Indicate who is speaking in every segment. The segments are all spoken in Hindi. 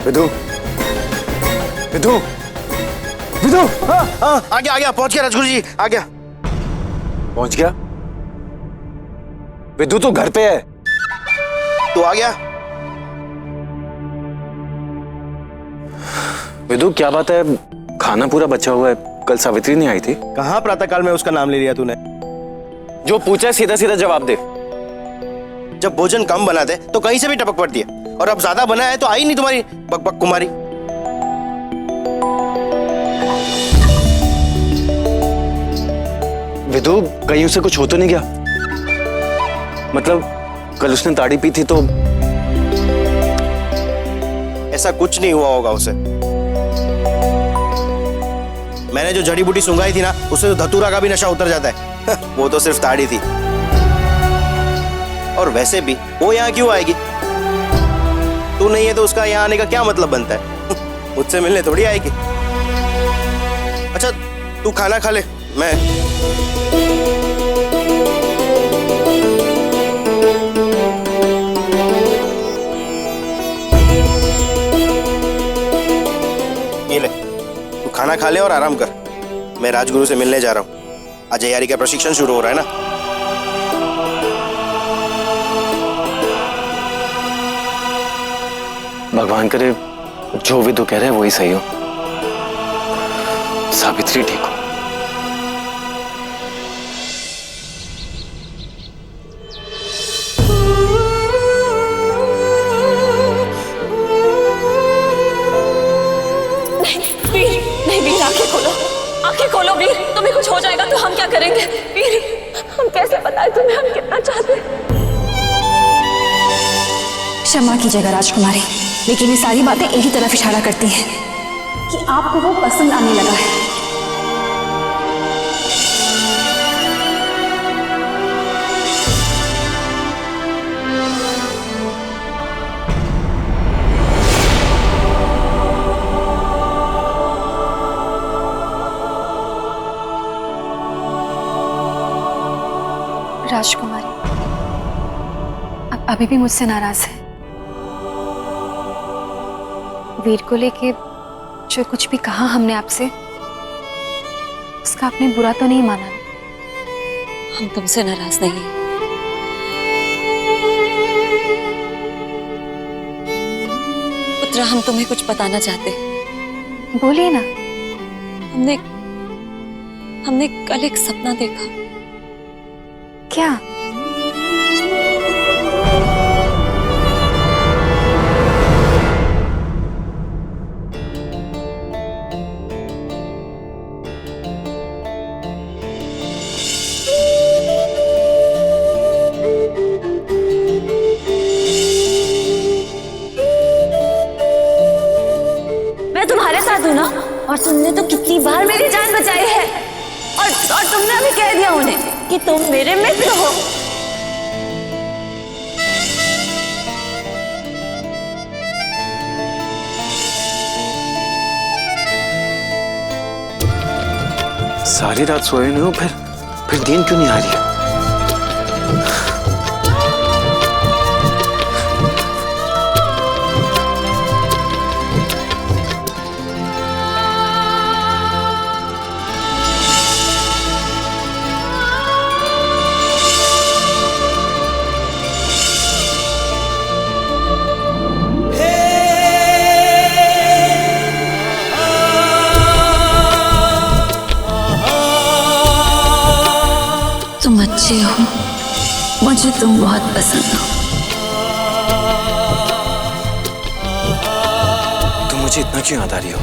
Speaker 1: विधु, विधु, विधु।
Speaker 2: आ गया पहुंच गया राजगुरु जी, आ गया।
Speaker 1: पहुंच गया? विधु तो घर पे है।
Speaker 2: तू आ गया?
Speaker 1: विधु क्या बात है, खाना पूरा बचा हुआ है, कल सावित्री नहीं आई थी?
Speaker 2: कहाँ प्रातःकाल में उसका नाम ले लिया तूने?
Speaker 1: जो पूछा है सीधा सीधा जवाब दे।
Speaker 2: जब भोजन कम बनाते तो कहीं से भी टपक पड़ती है, और अब ज्यादा बना है तो आई नहीं तुम्हारी बकबक कुमारी।
Speaker 1: विधु कहीं उसे कुछ हो तो नहीं गया? मतलब कल उसने ताड़ी पी थी तो?
Speaker 2: ऐसा कुछ नहीं हुआ होगा उसे। मैंने जो जड़ी बूटी सुंघाई थी ना, उससे तो धतूरा का भी नशा उतर जाता है। वो तो सिर्फ ताड़ी थी। और वैसे भी वो यहाँ क्यों आएगी? तू नहीं है तो उसका यहाँ आने का क्या मतलब बनता है? मुझसे मिलने थोड़ी आएगी। अच्छा तू खाना खा ले, मैं ये ले, तू खाना खा ले और आराम कर। मैं राजगुरु से मिलने जा रहा हूँ। आज तैयारी का प्रशिक्षण शुरू हो रहा है ना।
Speaker 1: भगवान करे जो विधु कह रहे हैं वही सही हो, सावित्री ठीक हो।
Speaker 3: नहीं वीर, आंखें खोलो वीर, तुम्हें कुछ हो जाएगा तो हम क्या करेंगे? वीर हम कैसे बताएं तुम्हें हम कितना चाहते हैं।
Speaker 4: क्षमा कीजिएगा राजकुमारी, लेकिन ये सारी बातें एक ही तरफ इशारा करती हैं कि आपको वो पसंद आने लगा है। राजकुमारी अभी भी मुझसे नाराज है। वीर को लेके जो कुछ भी कहा हमने आपसे, उसका आपने बुरा तो नहीं माना?
Speaker 3: हम तुमसे नाराज नहीं हैं। पुत्रा हम तुम्हें कुछ बताना चाहते हैं।
Speaker 4: बोलिए ना।
Speaker 3: हमने कल एक सपना देखा।
Speaker 4: क्या?
Speaker 3: मैं तुम्हारे साथ हूं ना, और तुमने तो कितनी बार मेरी जान बचाई है, और तुमने अभी कह दिया उन्हें कि तुम मेरे मित्र हो।
Speaker 1: सारी रात सोए नहीं हो, फिर नींद क्यों नहीं आ रही है?
Speaker 3: तुम अच्छे हो, मुझे तुम बहुत पसंद हो।
Speaker 1: तुम मुझे इतना क्यों याद आ रही हो?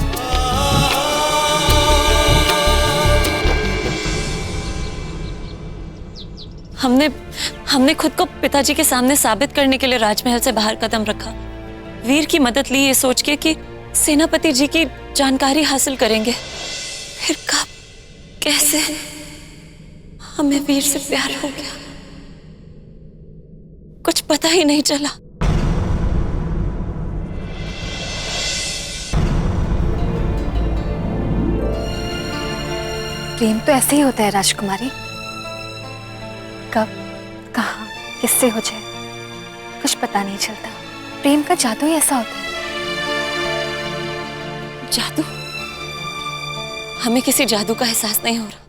Speaker 3: हमने खुद को पिताजी के सामने साबित करने के लिए राजमहल से बाहर कदम रखा। वीर की मदद ली ये सोच के कि सेनापति जी की जानकारी हासिल करेंगे। फिर कब कैसे हमें वीर से प्यार हो गया, कुछ पता ही नहीं चला।
Speaker 4: प्रेम तो ऐसे ही होता है राजकुमारी, कब कहाँ किससे हो जाए कुछ पता नहीं चलता। प्रेम का जादू ही ऐसा होता है।
Speaker 3: जादू? हमें किसी जादू का एहसास नहीं हो रहा।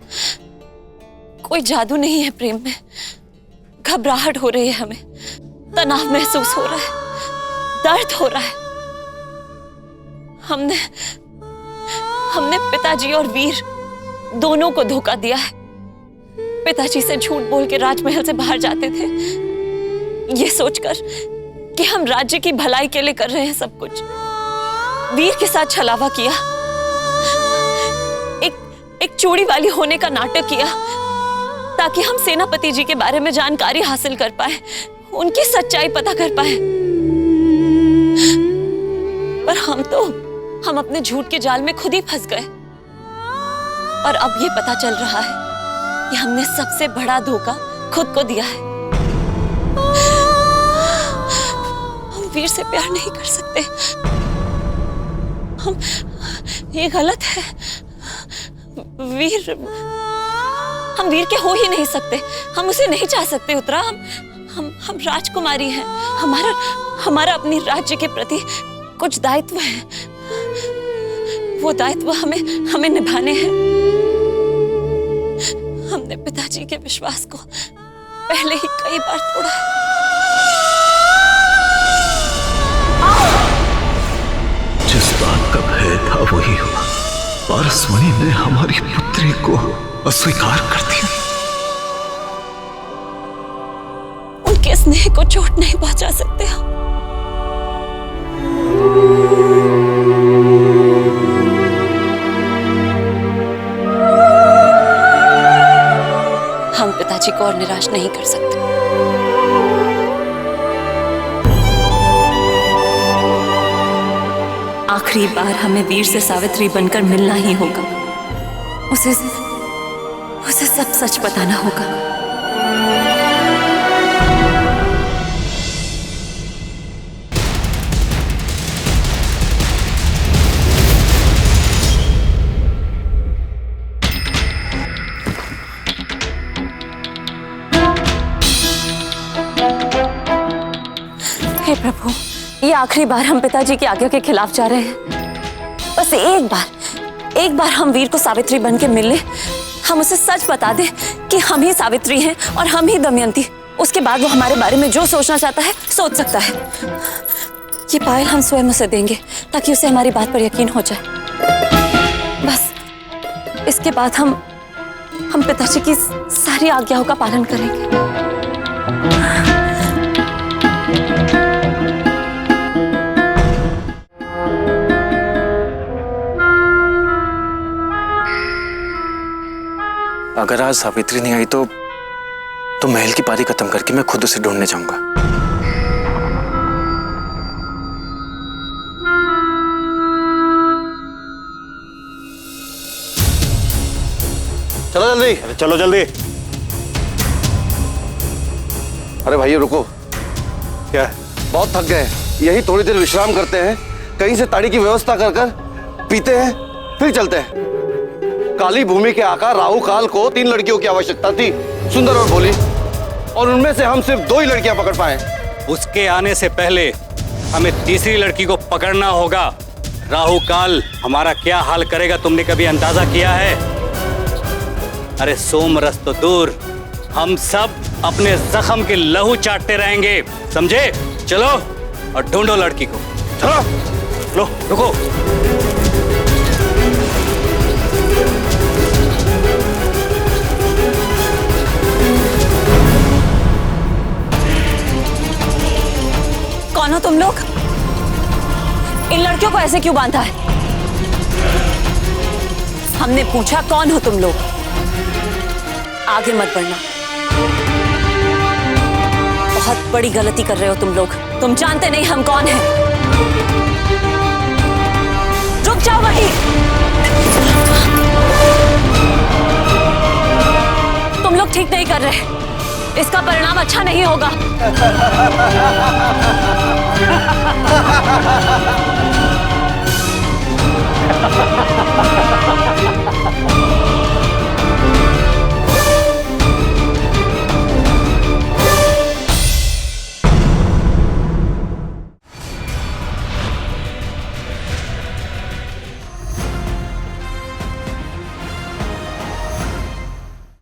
Speaker 3: कोई जादू नहीं है प्रेम में। घबराहट हो रही है, हमें तनाव महसूस हो रहा है, दर्द हो रहा है। हमने पिताजी और वीर दोनों को धोखा दिया है। पिताजी से झूठ बोल के राजमहल से बाहर जाते थे, ये सोचकर कि हम राज्य की भलाई के लिए कर रहे हैं सब कुछ। वीर के साथ छलावा किया, एक चूड़ी वाली होने का नाटक किया ताकि हम सेनापति जी के बारे में जानकारी हासिल कर पाए, उनकी सच्चाई पता कर पाए। पर हम अपने झूठ के जाल में खुद ही फंस गए। और अब ये पता चल रहा है कि हमने सबसे बड़ा धोखा खुद को दिया है। हम वीर से प्यार नहीं कर सकते। ये गलत है। हम वीर के हो ही नहीं सकते। हम उसे नहीं चाह सकते उत्तरा। हम राजकुमारी हैं। हमारा अपनी राज्य के प्रति कुछ दायित्व है। वो दायित्व हमें निभाने हैं। हमने पिताजी के विश्वास को पहले ही कई बार तोड़ा है।
Speaker 5: जिस बात का भय था वही हुआ। पारसमणि ने हमारी पुत्री को अस्वीकार कर दिया।
Speaker 3: उनके स्नेह को चोट नहीं पहुंचा सकते हम पिताजी को और निराश नहीं कर सकते। आखिरी बार हमें वीर से सावित्री बनकर मिलना ही होगा। उसे सब सच बताना होगा। हे प्रभु, ये आखिरी बार हम पिताजी की आज्ञा के खिलाफ जा रहे हैं। बस एक बार हम वीर को सावित्री बन के मिल ले। हम उसे सच बता दे कि हम ही सावित्री हैं और हम ही दमयंती। उसके बाद वो हमारे बारे में जो सोचना चाहता है सोच सकता है। ये पायल हम स्वयं उसे देंगे ताकि उसे हमारी बात पर यकीन हो जाए। बस इसके बाद हम पिताजी की सारी आज्ञाओं का पालन करेंगे।
Speaker 1: अगर आज सावित्री नहीं आई तो महल की पारी खत्म करके मैं खुद उसे ढूंढने जाऊंगा।
Speaker 6: चलो जल्दी।
Speaker 2: अरे चलो जल्दी।
Speaker 6: अरे भाई रुको,
Speaker 2: क्या?
Speaker 6: बहुत थक गए। यही थोड़ी देर विश्राम करते हैं, कहीं से ताड़ी की व्यवस्था कर कर पीते हैं, फिर चलते हैं। काली भूमि के आका राहु काल को 3 लड़कियों की आवश्यकता थी, सुंदर और भोली, और उनमें से हम सिर्फ 2 ही लड़कियां पकड़ पाए।
Speaker 7: उसके आने से पहले हमें तीसरी लड़की को पकड़ना होगा। राहु काल हमारा क्या हाल करेगा तुमने कभी अंदाजा किया है? अरे सोमरस तो दूर, हम सब अपने जख्म के लहू चाटते रहेंगे, समझे? चलो और ढूंढो लड़की को।
Speaker 2: चलो। लो रुको।
Speaker 3: कौन हो तुम लोग? इन लड़कियों को ऐसे क्यों बांधा है? हमने पूछा कौन हो तुम लोग? आगे मत बढ़ना। बहुत बड़ी गलती कर रहे हो तुम लोग। तुम जानते नहीं हम कौन हैं। रुक जाओ वहीं। तुम लोग ठीक नहीं कर रहे। इसका परिणाम अच्छा नहीं होगा।